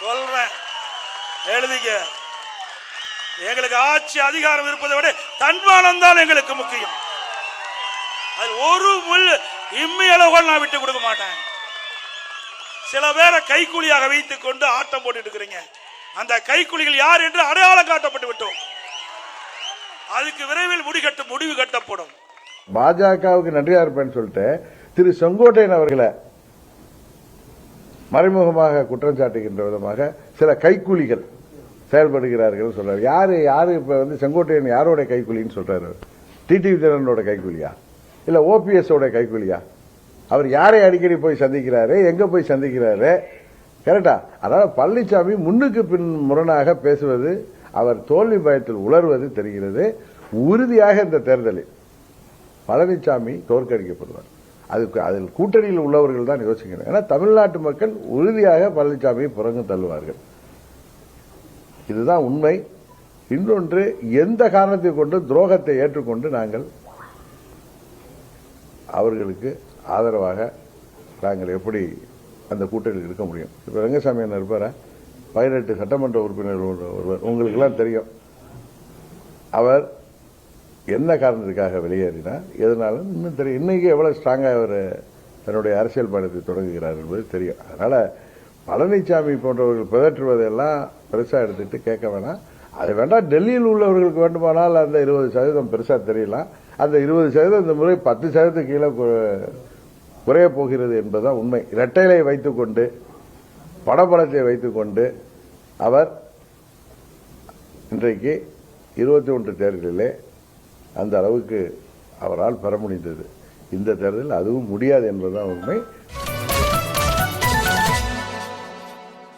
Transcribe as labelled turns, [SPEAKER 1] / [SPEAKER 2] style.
[SPEAKER 1] சொல்றேன், எழுதிக்க. எங்களுக்கு ஆட்சி அதிகாரம் இருப்பதை விட தன்மானம் தான் எங்களுக்கு முக்கியம். அது ஒரு முள் இம்மி அளவுகள் நான் விட்டு கொடுக்க மாட்டேன். சில பேரை கைக்கூலியாக வைத்துக் கொண்டு ஆட்டம் போட்டு இருக்கிறீங்க. அந்த கைக்கூலிகள் யார் என்று அடையாளம் காட்டப்பட்டு விட்டோம். அதுக்கு விரைவில் முடிவு கட்டப்படும்.
[SPEAKER 2] பாஜகவுக்கு நன்றியா இருப்பேன்னு சொல்லிட்டு திரு செங்கோட்டையன் அவர்களை மறைமுகமாக குற்றம் சாட்டுகின்ற விதமாக சில கைக்கூலிகள் செயல்படுகிறார்கள் சொல்றாரு. யாரு இப்ப செங்கோட்டையன் யாரோட கைக்கூலின்னு சொல்றாரு? டிடிவி தினகரனோட கைக்கூலியா இல்ல ஓபிஎஸ் ஓட கைக்கூலியா? அவர் யாரை அடிக்கடி போய் சந்திக்கிறாரு, எங்க போய் சந்திக்கிறாரு? கரெக்டா? அதாவது பழனிசாமி முன்னுக்கு பின் முரணாக பேசுவது, அவர் தோல்வி பயத்தில் உளர்வது தெரிகிறது. உறுதியாக இந்த தேர்தலில் பழனிசாமி தோற்கடிக்கப்படுவார். அதில் கூட்டணியில் உள்ளவர்கள் தான் யோசிக்கணும். ஏன்னா தமிழ்நாட்டு மக்கள் உறுதியாக பழனிசாமியை புறங்கு தள்ளுவார்கள். இதுதான் உண்மை. இன்னொன்று, எந்த காரணத்தை கொண்டு துரோகத்தை ஏற்றுக்கொண்டு நாங்கள் அவர்களுக்கு ஆதரவாக நாங்கள் எப்படி அந்த கூட்டணியில் இருக்க முடியும்? இப்ப ரங்கசாமி என்ன இருப்பார 18 சட்டமன்ற உறுப்பினர் ஒருவர், உங்களுக்கு எல்லாம் தெரியும். அவர் என்ன காரணத்துக்காக வெளியேறினார், எதனாலும் இன்னும் தெரியும். இன்னைக்கு எவ்வளவு ஸ்ட்ராங்கா அவர் தன்னுடைய அரசியல் பயணத்தை தொடங்குகிறார் என்பது தெரியும். அதனால பழனிசாமி போன்றவர்கள் பிதற்றுவதெல்லாம் பெருசா எடுத்துட்டு கேட்க வேணாம். அது வேண்டாம். டெல்லியில் உள்ளவர்களுக்கு வேண்டுமானால் அந்த 20% பெருசா தெரியலாம். அந்த 20% இந்த முறை 10% கீழே குறைய போகிறது என்பதுதான் உண்மை. இரட்டைலை வைத்துக் கொண்டு, பணபலத்தை வைத்துக் கொண்டு அவர் இன்றைக்கு 21 தேர்தலிலே அந்த அளவுக்கு அவரால் பெற முடிந்தது. இந்த தேர்தலில் அதுவும் முடியாது என்பதுதான் உண்மை.